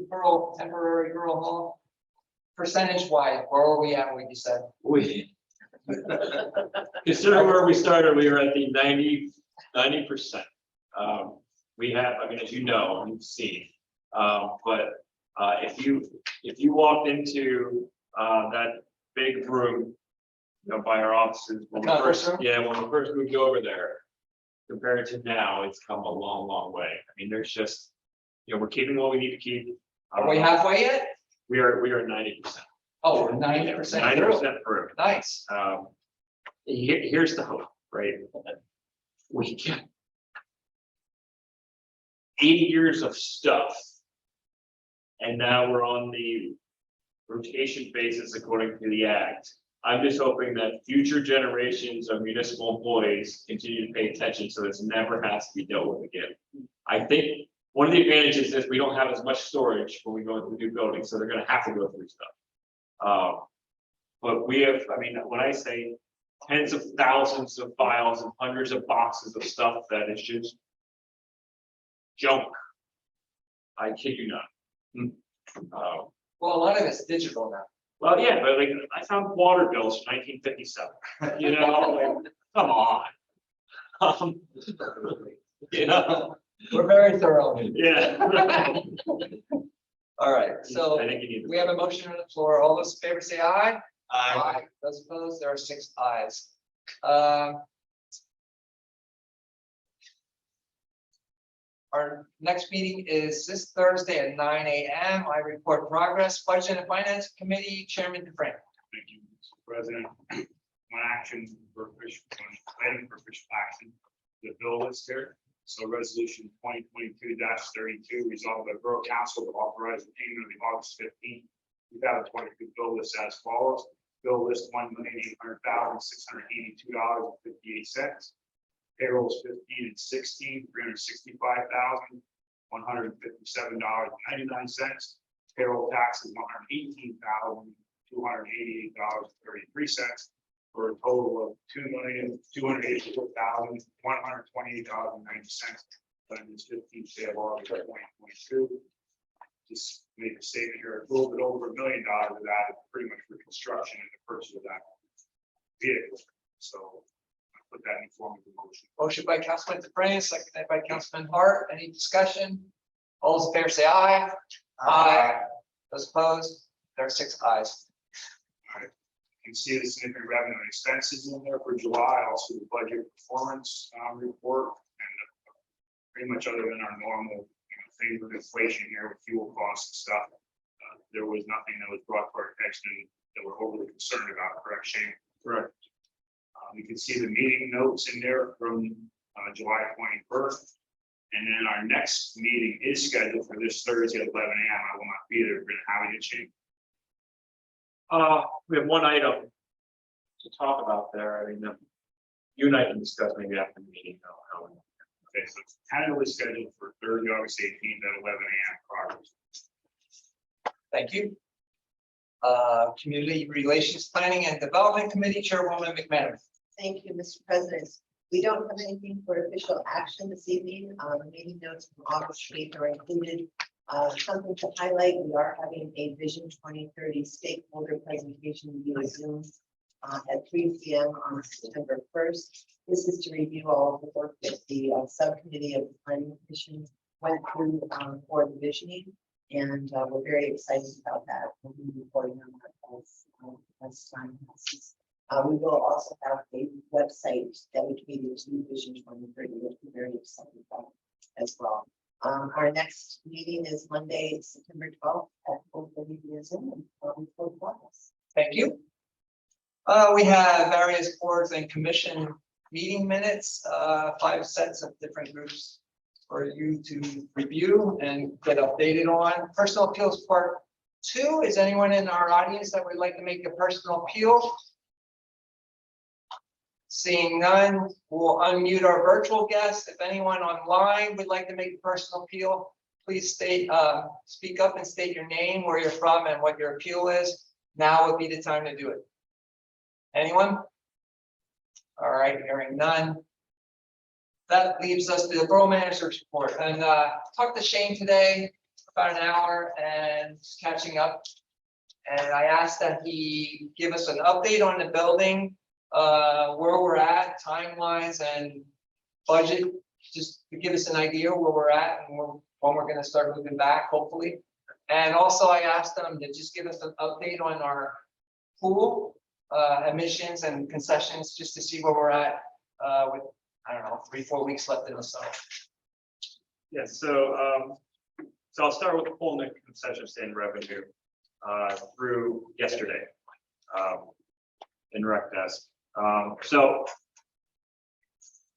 temporary Borough Hall. Percentage wise, where are we at, what you said? We consider where we started, we were at the 90%. We have, I mean, as you know, you've seen, but if you walked into that big room, you know, by our offices, when we Conference first, room? when we first moved over there, compared to now, it's come a long, long way. I mean, there's just, you know, we're keeping what we need to keep. Are we halfway yet? We are 90%. Oh, we're 90%. 90% through. Nice. Here's the hope, right? We get 80 years of stuff. And now we're on the rotation basis according to the act. I'm just hoping that future generations of municipal employees continue to pay attention so this never has to be dealt with again. I think one of the advantages is we don't have as much storage when we go into the new building, so they're gonna have to go through stuff. But we have, I mean, when I say tens of thousands of files and hundreds of boxes of stuff that is just junk, I kid you not. Well, a lot of it's digital now. Well, yeah, but like, I found water bills from 1957, you know, like, come on. You know, We're very thorough. yeah. All right, so I think you need. we have a motion on the floor. All those in favor say aye. Aye. Those opposed, there are 6 ayes. Our next meeting is this Thursday at 9 a.m. I report progress. Budget and Finance Committee Chairman DeFrank. Thank you, Mr. President. One action for official, planning for official action, the bill list here. So resolution 2022-32 resolved by Borough Council to authorize the payment of the August 15th, 2022 bill list as follows. Bill list $1,800,682.58. Payrolls 15 and 16, $365,157.99. Payroll taxes $118,288.33 for a total of $2,284,128.90. But in this 15th day of August 2022, just make a statement here, a little bit over $1 million of that is pretty much for construction and the purchase of that vehicle. So put that in form of a motion. Motion by Councilman DeFrank, seconded by Councilman Hart. Any discussion? All those in favor say aye. Aye. Those opposed, there are 6 ayes. You can see the significant revenue and expenses in there for July, also the budget performance report, and pretty much other than our normal things with inflation here with fuel costs and stuff. There was nothing that was brought to our attention that we're overly concerned about, correct, Shane? Correct. You can see the meeting notes in there from July 21st. And then our next meeting is scheduled for this Thursday at 11 a.m. I will not be there. We're going to have it, Shane. We have one item to talk about there. I mean, you and I can discuss maybe after the meeting. Okay, so it's tentatively scheduled for Thursday, August 18th at 11 a.m. Progress. Thank you. Community Relations Planning and Development Committee Chairwoman McManaman. Thank you, Mr. President. We don't have anything for official action this evening. Meeting notes from August 8th are included. Something to highlight, we are having a Vision 2030 stakeholder presentation via Zoom at 3 p.m. on September 1st. This is to review all of the work that the subcommittee of the Planning Commission went through for the visioning. And we're very excited about that. We'll be reporting on that as time passes. We will also have a website dedicated to Vision 2030, which we're very excited about as well. Our next meeting is Monday, September 12th at 4:30 via Zoom. Thank you. We have various boards and commission meeting minutes, 5 sets of different groups for you to review and get updated on. Personal appeals part 2. Is anyone in our audience that would like to make a personal appeal? Seeing none, we'll unmute our virtual guests. If anyone online would like to make a personal appeal, please speak up and state your name, where you're from, and what your appeal is. Now would be the time to do it. Anyone? All right, hearing none. That leaves us to the borough manager's report. And talked to Shane today about an hour and just catching up. And I asked that he give us an update on the building, where we're at, timelines and budget, just to give us an idea where we're at and when we're going to start moving back, hopefully. And also I asked them to just give us an update on our pool emissions and concessions, just to see where we're at with, I don't know, 3-4 weeks left in the summer. Yeah, so I'll start with the pool and concession stand revenue through yesterday in rec desk. So,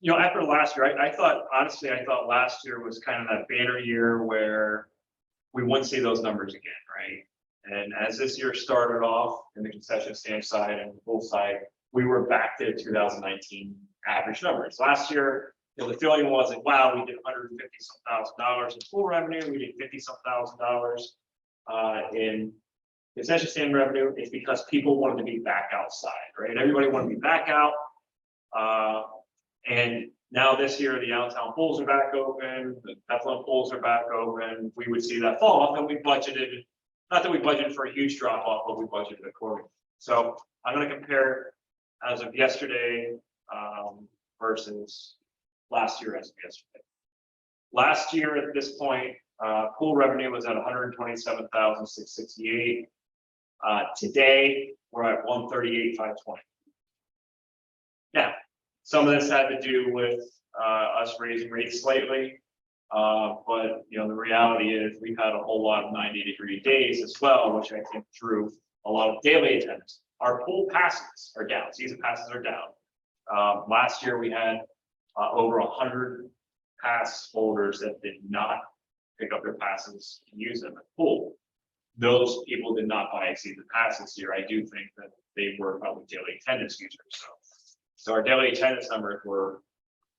you know, after last year, I thought last year was kind of that banner year where we wouldn't see those numbers again, right? And as this year started off in the concession stand side and the pool side, we were back to 2019 average numbers. Last year, you know, the feeling wasn't, wow, we did $150,000 in pool revenue, we did $50,000 in concession stand revenue. It's because people wanted to be back outside, right? Everybody wanted to be back out. And now this year, the downtown pools are back open, the Bethlehem pools are back open. We would see that fall off, and we budgeted, not that we budgeted for a huge drop off, but we budgeted accordingly. So I'm going to compare as of yesterday versus last year as of yesterday. Last year at this point, pool revenue was at 127,668. Today we're at 138,520. Now, some of this had to do with us raising rates slightly, but you know, the reality is we've had a whole lot of 90-degree days as well, which I think drew a lot of daily attendance. Our pool passes are down, season passes are down. Last year we had over 100 pass holders that did not pick up their passes and use them at the pool. Those people did not buy a season pass this year. I do think that they were probably daily attendance users. So our daily attendance numbers were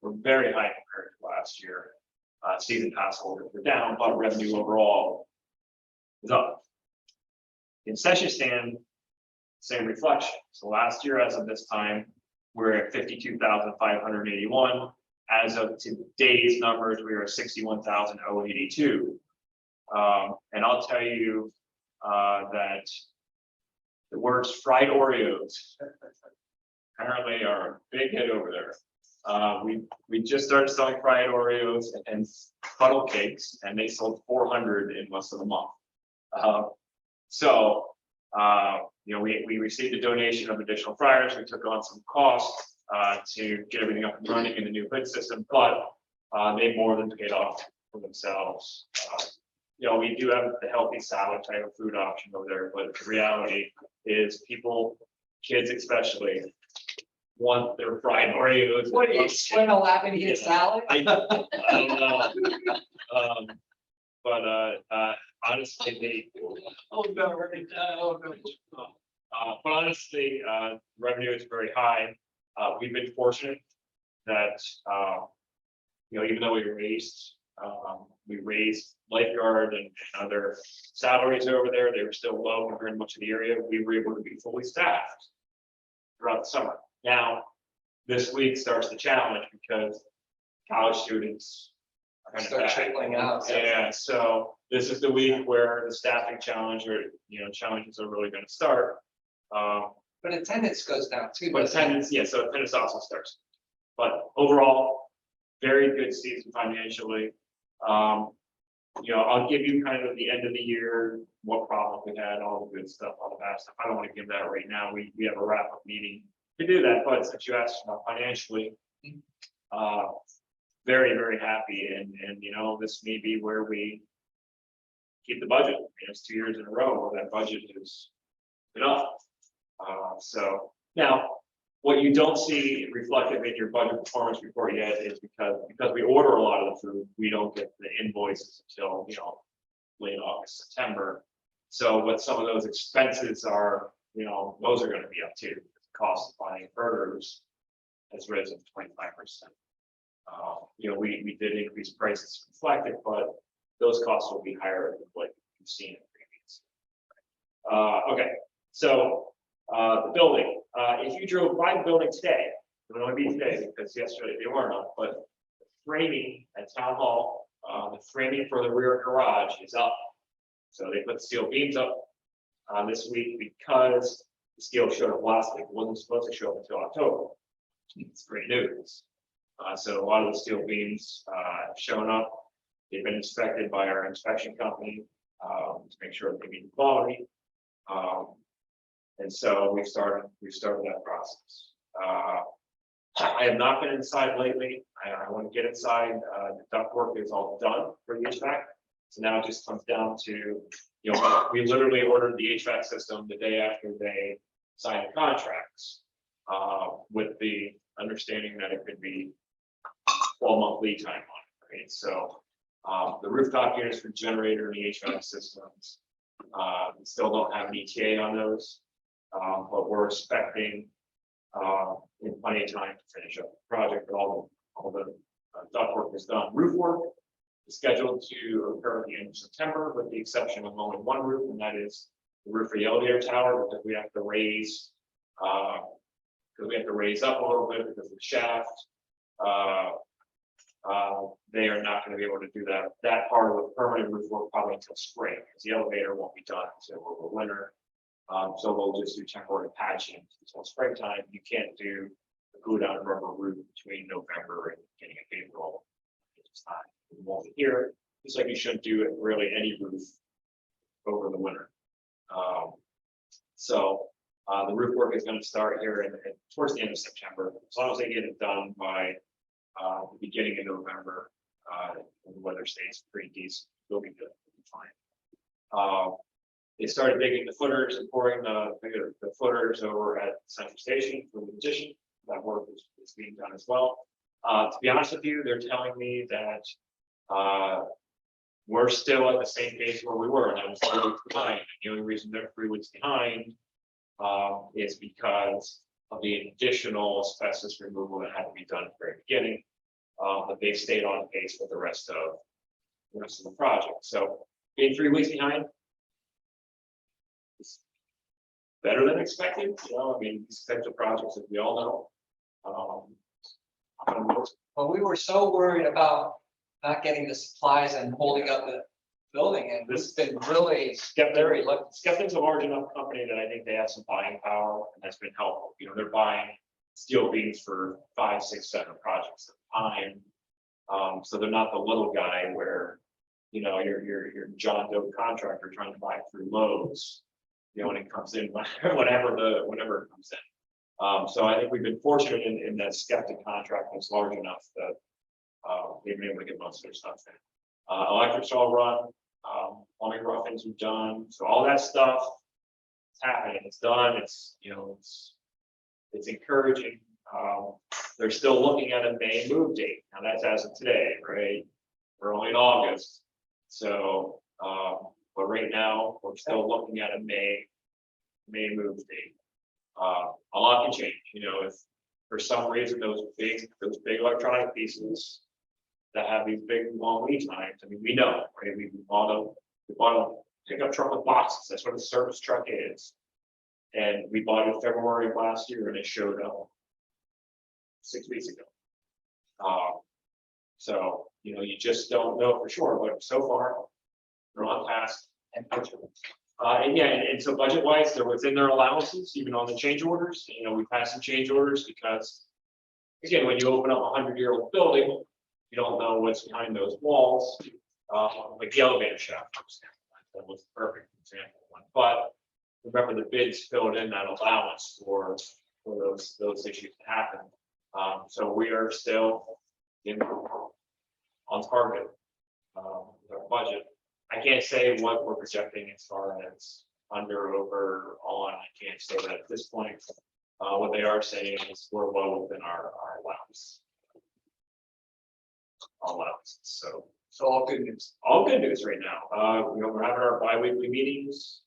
very high compared to last year. Season pass holders were down, but revenue overall is up. Concession stand, same reflection. So last year, as of this time, we're at 52,581. As of today's numbers, we are at 61,082. And I'll tell you that the words fried Oreos apparently are a big hit over there. We just started selling fried Oreos and funnel cakes, and they sold 400 in less than a month. You know, we received a donation of additional fryers. We took on some costs to get everything up and running in the new hood system, but they more than paid off for themselves. You know, we do have the healthy salad type of food option over there, but the reality is people, kids especially, want their fried Oreos. What do you explain a laughing to eat a salad? I don't know. Honestly, but honestly, revenue is very high. We've been fortunate that you know, even though we raised lifeguard and other salaries over there, they were still low compared to much of the area. We were able to be fully staffed throughout the summer. Now, this week starts the challenge because college students are kind of Start trickling out. Yeah, so this is the week where the staffing challenge or, challenges are really gonna start. But attendance goes down too. But doesn't it? attendance, yeah, so attendance also starts. But overall, very good season financially. I'll give you kind of the end of the year, what problems we had, all the good stuff, all the bad stuff. I don't want to give that right now. We have a wrap up meeting to do that, but since you asked about financially, very, very happy and, this may be where we keep the budget. It's 2 years in a row where that budget is enough. So now, what you don't see reflected in your budget performance report yet is because we order a lot of the food, we don't get the invoices until, late August, September. So what some of those expenses are, those are gonna be up too. The cost of buying burgers has risen 25%. We did increase prices reflected, but those costs will be higher than what you've seen in previous. Okay, so the building, if you drove by the building today, it would only be today because yesterday they weren't up, but the framing at Town Hall, the framing for the rear garage is up. So they put steel beams up this week because the steel showed up last week. It wasn't supposed to show up until October. It's great news. So a lot of the steel beams have shown up. They've been inspected by our inspection company to make sure that they meet the quality. And so we've started that process. I have not been inside lately. I want to get inside. The ductwork is all done for the HVAC. So now it just comes down to, we literally ordered the HVAC system the day after they signed the contracts, with the understanding that it could be 12-month lead time on it, right? So the rooftop units for generator and the HVAC systems, we still don't have an ETA on those. But we're expecting in plenty of time to finish up the project, but all the duct work is done. Roof work is scheduled to occur at the end of September, with the exception of only one roof, and that is the roof for the elevator tower, because we have to raise up a little bit because of the shaft. They are not going to be able to do that part of the permanent roof work probably until spring, because the elevator won't be done until over winter. So we'll just do temporary patching until springtime. You can't do a glue down rubber roof between November and beginning of April. It's not, you won't hear it, just like you shouldn't do it really any roof over the winter. The roof work is going to start here towards the end of September, as long as they get it done by the beginning of November. And the weather stays pretty decent, we'll be good, we'll be fine. They started digging the footers and pouring the footers over at Central Station for the addition. That work is being done as well. To be honest with you, they're telling me that we're still at the same pace where we were, and that was 3 weeks behind. The only reason they're 3 weeks behind is because of the additional asbestos removal that had to be done at the very beginning. But they've stayed on pace with the rest of the project. So being 3 weeks behind, it's better than expected. These types of projects, as we all know. Well, we were so worried about not getting the supplies and holding up the building, and this has been really very lucky. Skeptic's a large enough company that I think they have some buying power, and that's been helpful. They're buying steel beams for 5, 6, 7 projects at a time. So they're not the little guy where, your John Doe contractor trying to buy through Lowe's, when it comes in, whenever it comes in. So I think we've been fortunate in that Skeptic contract is large enough that they've been able to get most of their stuff in. Electrics all run, plumbing roughings are done, so all that stuff is happening. It's done. It's encouraging. They're still looking at a May move date. Now that's as of today, right? We're only in August, so but right now we're still looking at a May move date. A lot can change. If for some reason those big electronic pieces that have these big long lead times, we know, right? We bought a pickup truck with boxes. That's what a service truck is. And we bought it in February of last year, and it showed up 6 weeks ago. So, you know, you just don't know for sure, but so far, they're on task and budget. And yeah, and so budget wise, they're within their allowances, even on the change orders, you know, we've had some change orders because. Again, when you open up a 100-year-old building, you don't know what's behind those walls, like the elevator shaft, for example. That was a perfect example of one, but remember the bids filled in that allowance for those issues to happen. So we are still on target with our budget. I can't say what we're projecting as far as under, over, on. I can't say that at this point. What they are saying is we're well within our allowance. Allowance. So all good news. All good news right now. You know, we're having our bi-weekly meetings.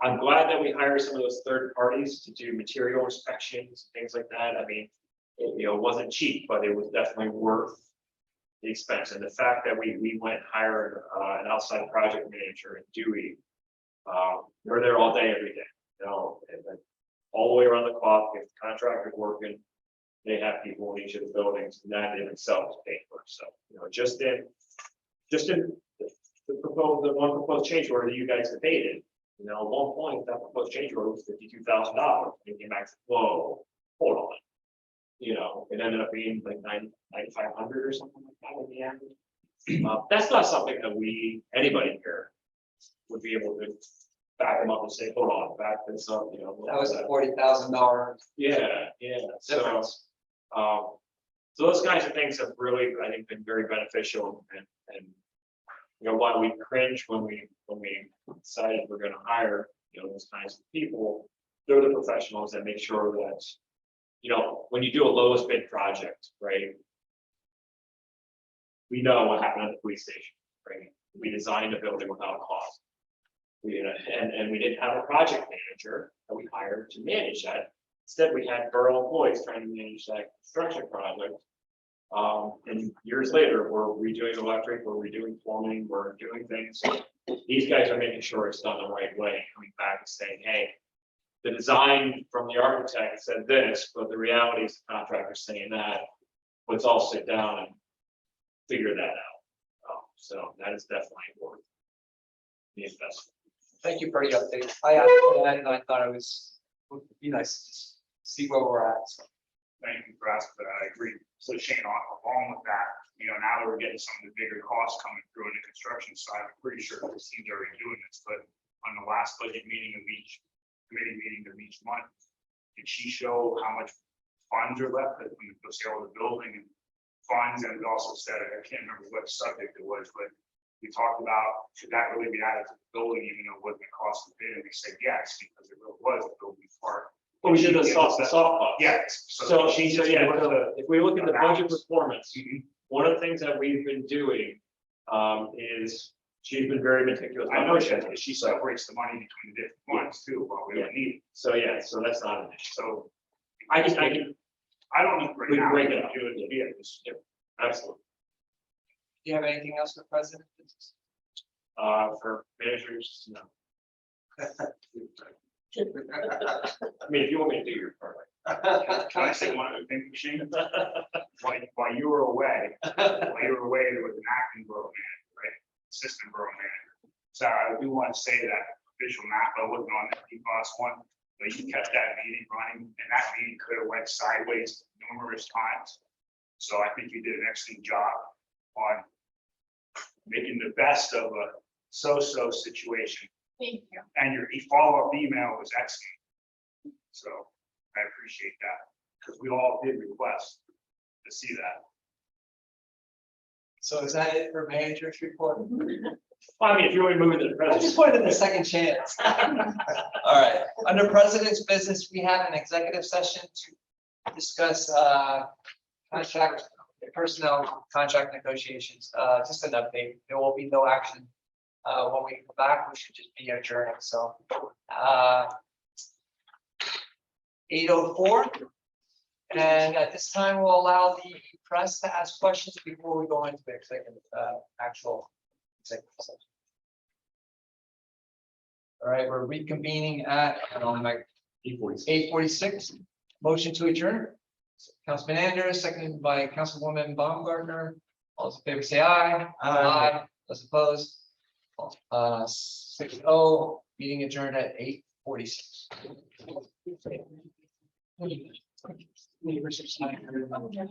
I'm glad that we hired some of those third parties to do material inspections, things like that. I mean, it wasn't cheap, but it was definitely worth the expense. And the fact that we went and hired an outside project manager in Dewey, they're there all day, every day, you know, and all the way around the clock. If the contractor's working, they have people in each of the buildings, and that in itself is paid for. So, you know, just in the one proposed change order that you guys debated, you know, at one point that proposed change order was $52,000. It came back to, whoa, hold on. You know, it ended up being like 9,500 or something like that in the end. That's not something that anybody here would be able to back them up and say, hold on, back this up, you know. That was a $40,000. Yeah. So, so those kinds of things have really, I think, been very beneficial, and you know, while we cringe when we decided we're going to hire, you know, those kinds of people, they're the professionals that make sure that, you know, when you do a lowest bid project, right? We know what happened at the police station, right? We designed a building without cost. And we didn't have a project manager that we hired to manage that. Instead, we had borough employees trying to manage that construction project. And years later, we're redoing electric, we're redoing plumbing, we're doing things. These guys are making sure it's done the right way, coming back and saying, hey, the design from the architect said this, but the reality is the contractor's saying that. Let's all sit down and figure that out. So that is definitely worth the investment. Thank you for the update. I asked that and I thought would be nice to just see where we're at. So, Thank you for asking, but I agree. So Shane, along with that, you know, now that we're getting some of the bigger costs coming through on the construction side, I'm pretty sure this team's already doing this, but on the last budget meeting of each committee meeting of each month, did she show how much funds are left when the sale of the building and funds? And it also said, I can't remember what subject it was, but we talked about, should that really be added to the building, even though it wasn't cost of bid? And we said yes, because it really was the building part. Well, we did the soft cost. Yes. So yeah, if we look at the budget performance, Mhm. one of the things that we've been doing is she's been very meticulous. I know she separates the money between the different funds too, but we don't need. So yeah, so that's not an issue. So I can, I don't need right we can now. break it up. Do it, yeah. Absolutely. do you have anything else for President? For managers, no. I mean, if you want me to do your part. Can I say one other thing, Shane? While you were away, there was an acting borough manager, right? Assistant borough manager. So I do want to say that official Napa wasn't on that DBOS one, but you kept that meeting running, and that meeting could have went sideways numerous times. So I think you did an excellent job on making the best of a so-so situation. Thank you. And your follow-up email was excellent. So I appreciate that, because we all did request to see that. So is that it for manager's report? Well, I mean, if you want to move it to the I president. just wanted a second chance. All right, under president's business, we have an executive session to discuss contract personnel contract negotiations. Just an update. There will be no action. When we come back, we should just be adjourning. So 8:04. And at this time, we'll allow the press to ask questions before we go into the actual executive session. All right, we're reconvening at 8:46. Motion to adjourn. Councilman Anders, seconded by Councilwoman Baumgartner. All those in favor say aye. Aye. Those opposed. 6-0, meeting adjourned at 8:46.